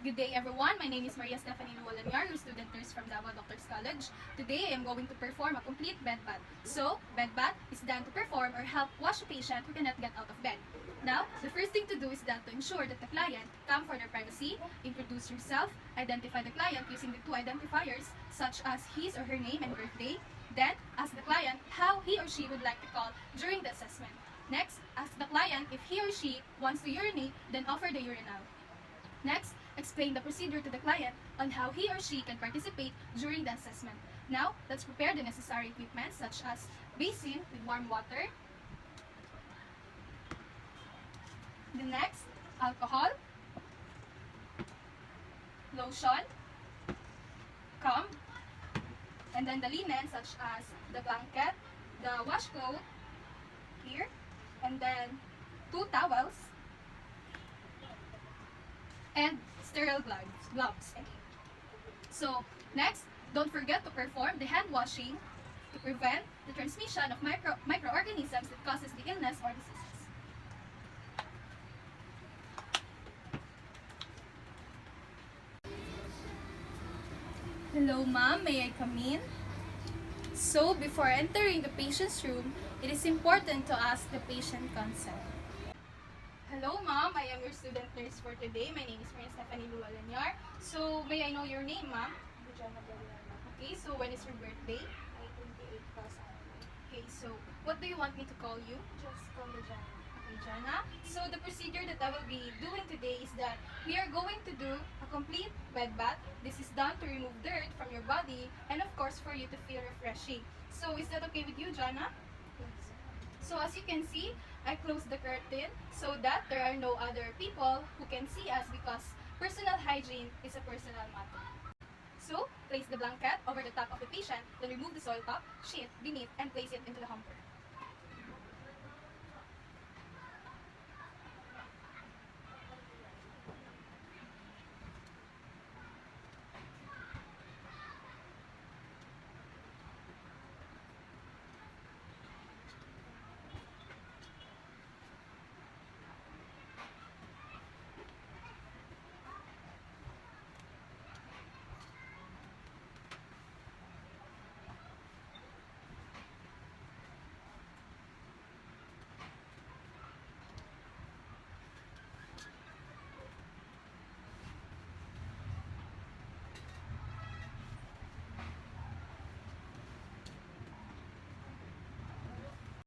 Good day everyone, my name is Maria Stephanie Luwalanyar, your student nurse from Davao Doctors College. Today I am going to perform a complete bed bath. So, bed bath is done to perform or help wash a patient who cannot get out of bed. Now, the first thing to do is done to ensure that the client come for their privacy, introduce yourself, identify the client using the two identifiers such as his or her name and birthday. Then, ask the client how he or she would like to call during the assessment. Next, ask the client if he or she wants to urinate, then offer the urinal. Next, explain the procedure to the client on how he or she can participate during the assessment. Now, let's prepare the necessary equipment such as basin with warm water. The next, alcohol, lotion, comb, and then the linen such as the blanket, the washcloth here, and then 2 towels, and sterile gloves. So, next, don't forget to perform the hand washing to prevent the transmission of microorganisms that causes the illness or diseases. Hello ma'am, may I come in? So, before entering the patient's room, it is important to ask the patient consent. Hello ma'am, I am your student nurse for today. My name is Maria Stephanie Luwalanyar. So, may I know your name ma'am? Okay, so when is your birthday? Okay, so what do you want me to call you? Just call me Jana. Okay, Jana. So the procedure that I will be doing today is that we are going to do a complete bed bath. This is done to remove dirt from your body and of course for you to feel refreshing. So is that okay with you, Jana? Yes. So as you can see, I closed the curtain so that there are no other people who can see us because personal hygiene is a personal matter. So, place the blanket over the top of the patient, then remove the soil top, sheet beneath, and place it into the hamper.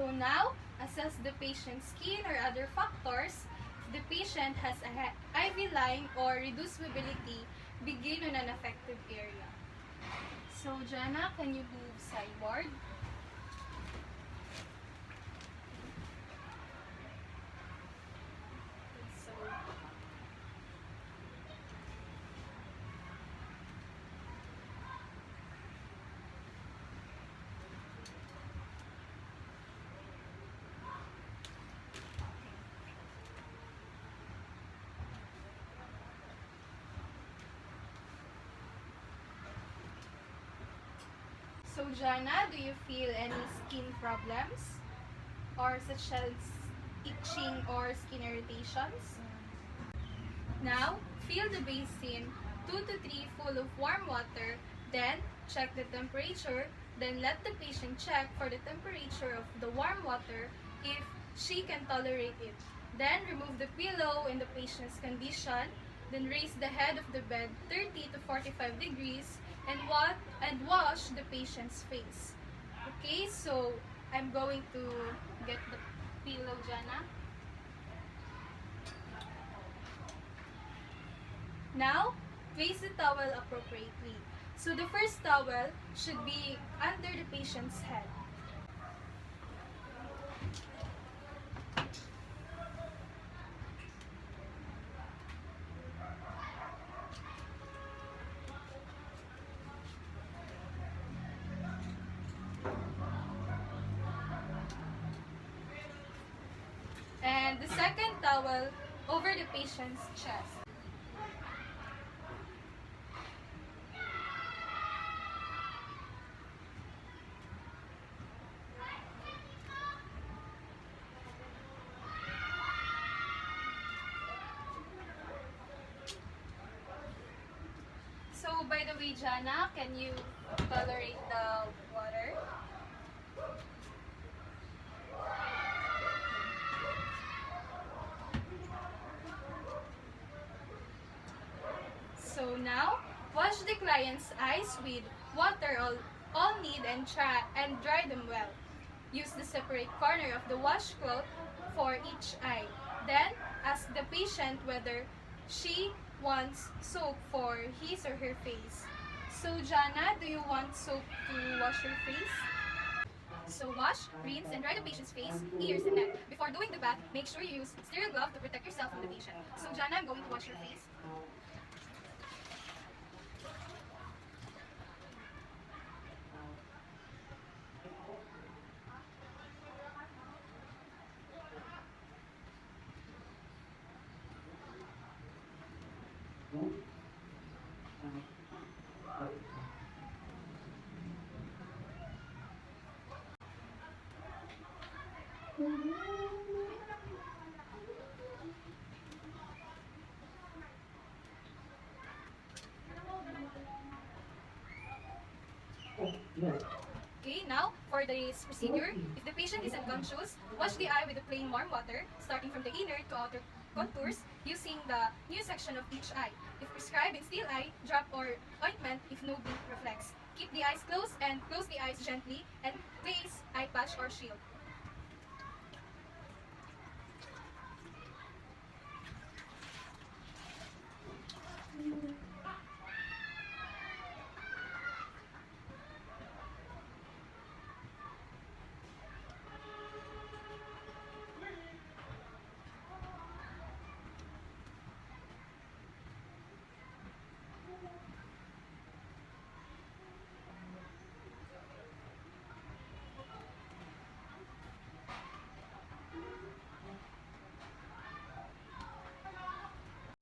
So now, assess the patient's skin or other factors. If the patient has a IV line or reduced mobility, begin on an affected area. So Jana, can you move sideboard? So So Jana, do you feel any skin problems or such as itching or skin irritations? Now, fill the basin 2 to 3 full of warm water, then check the temperature, then let the patient check for the temperature of the warm water if she can tolerate it. Then remove the pillow in the patient's condition, then raise the head of the bed 30 to 45 degrees and wash the patient's face. Okay, so I'm going to get the pillow, Jana. Now, place the towel appropriately. So the first towel should be under the patient's head. And the second towel over the patient's chest. So, by the way, Jana, can you tolerate the water? So now, wash the client's eyes with water all need and dry them well. Use the separate corner of the washcloth for each eye. Then, ask the patient whether she wants soap for his or her face. So, Jana, do you want soap to wash your face? So wash, rinse, and dry the patient's face, ears, and neck. Before doing the bath, make sure you use sterile glove to protect yourself from the patient. So Jana, I'm going to wash your face. Okay, now for this procedure, if the patient is unconscious, wash the eye with the plain warm water, starting from the inner to outer contours, using the new section of each eye. If prescribed in still eye, drop or ointment if no bleed reflex. Keep the eyes closed and close the eyes gently and place eye patch or shield.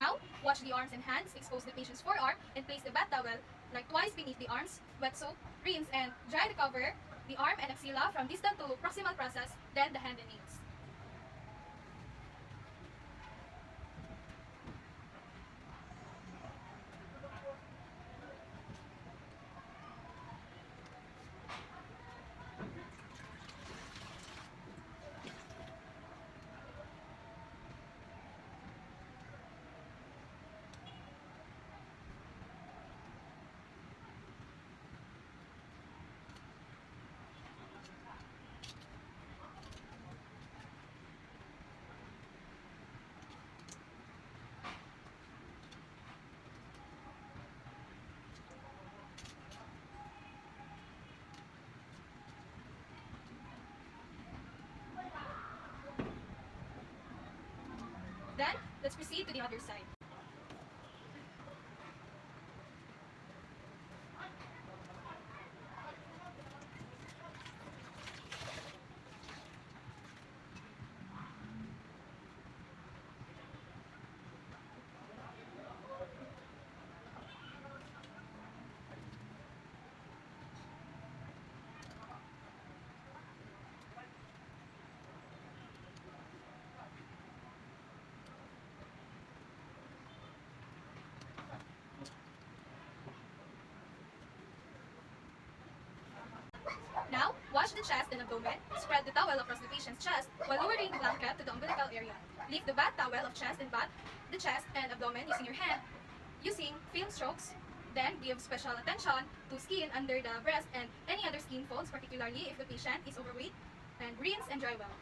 Now, wash the arms and hands, expose the patient's forearm, and place the bath towel like twice beneath the arms, wet soap, rinse, and dry the cover, the arm and axilla from distal to proximal process, then the hand and nails. Then, let's proceed to the other side. Now, wash the chest and abdomen. Spread the towel across the patient's chest while lowering the blanket to the umbilical area. Leave the bath towel of chest and bath the chest and abdomen using your hand, using film strokes. Then give special attention to skin under the breast and any other skin folds, particularly if the patient is overweight, and rinse and dry well.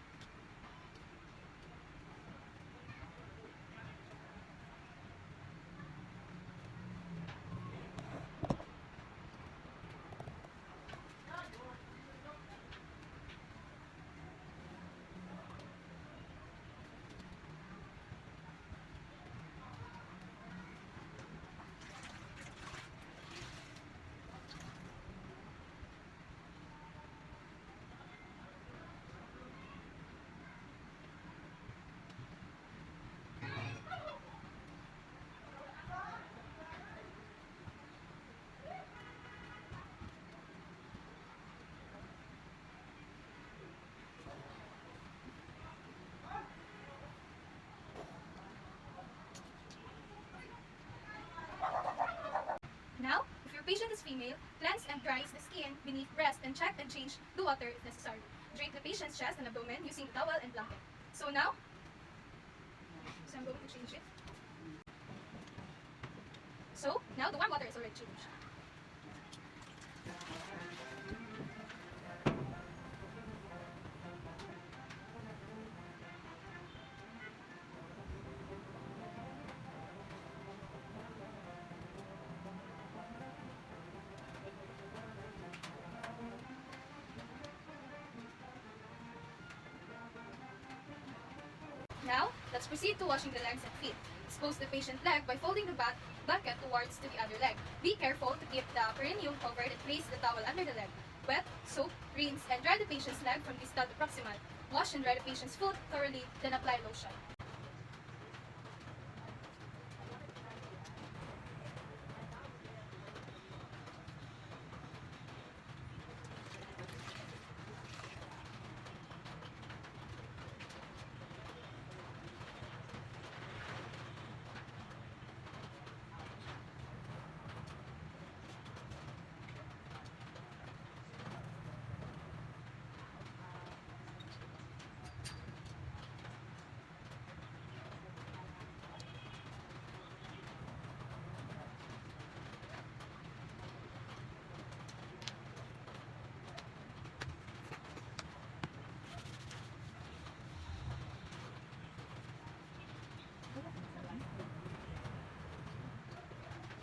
patient is female, cleanse and dries the skin beneath breast and check and change the water if necessary. Drape the patient's chest and abdomen using the towel and blanket. So now, I'm going to change it. So now the warm water is already changed. Now, let's proceed to washing the legs and feet. Expose the patient's leg by folding the blanket towards to the other leg. Be careful to keep the perineum covered and place the towel under the leg. Wet, soap, rinse, and dry the patient's leg from distal to proximal. Wash and dry the patient's foot thoroughly, then apply lotion.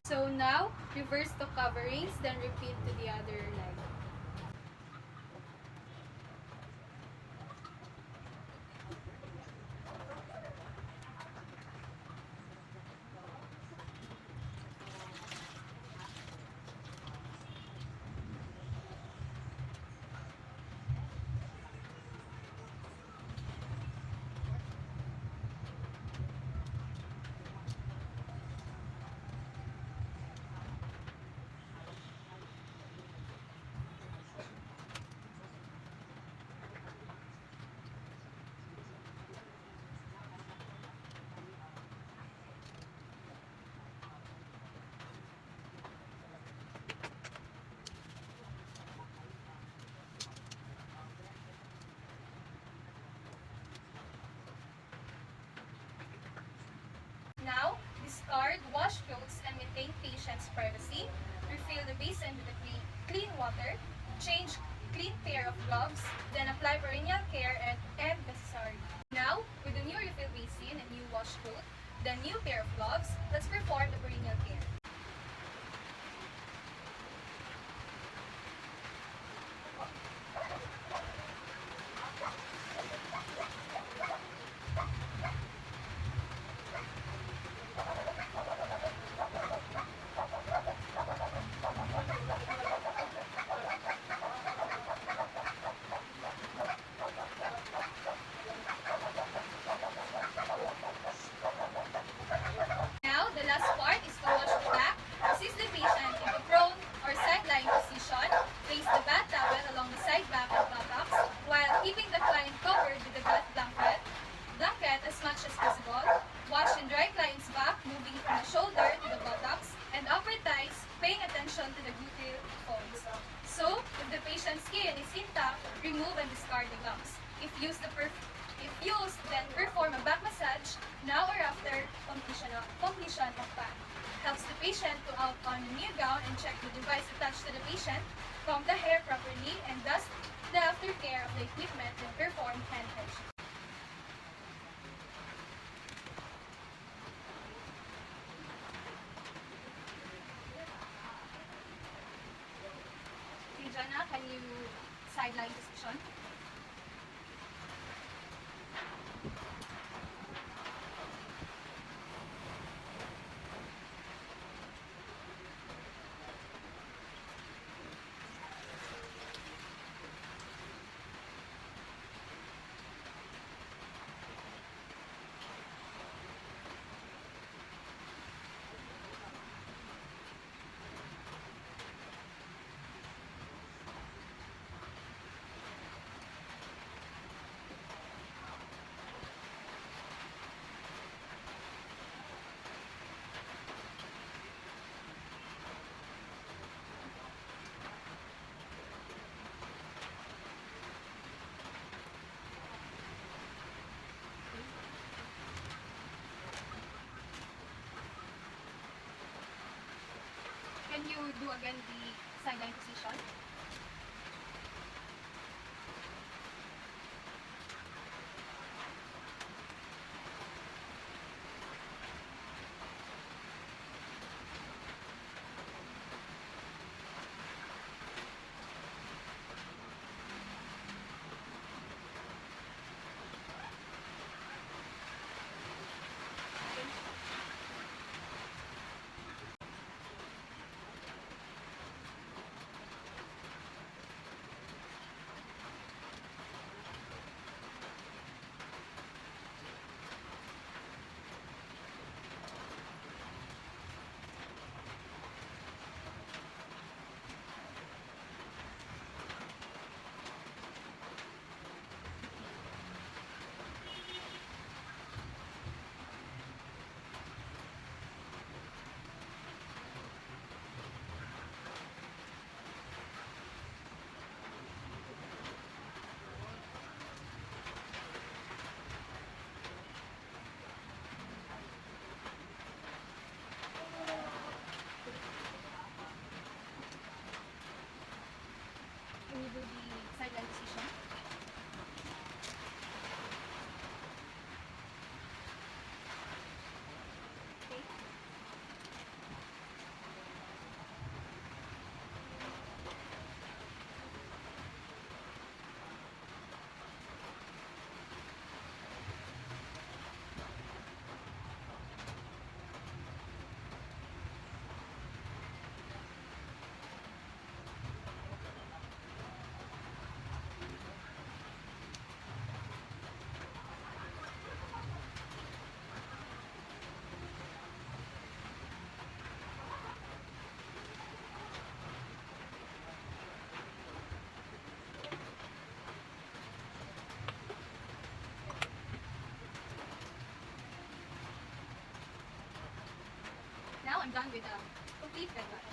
So now, reverse the coverings, then repeat to the other leg. Now, discard washed clothes and maintain patient's privacy. Refill the basin with the clean water. Change clean pair of gloves. Then apply perineal care and necessary. Now, with the new refill basin and new washed clothes, then new pair of gloves, let's perform the perineal care. Now, the last part is to wash the back. Assist the patient into prone or side-lying position. Place the bath towel along the side back and buttocks while keeping the client covered with the bath blanket as much as possible. Wash and dry client's back, moving from the shoulder to the buttocks and upper thighs, paying attention to the gluteal bones. So, if the patient's skin is intact, remove and discard the gloves. If used, then perform a back massage now or after completion of bath. Helps the patient to out on the new gown and check the device attached to the patient, comb the hair properly, and dust the aftercare of the equipment and perform hand hygiene. Okay, Jana, can you sideline position? Can you do again the sideline position? Can you do the sideline position? Okay. Now I'm done with the complete bed bath.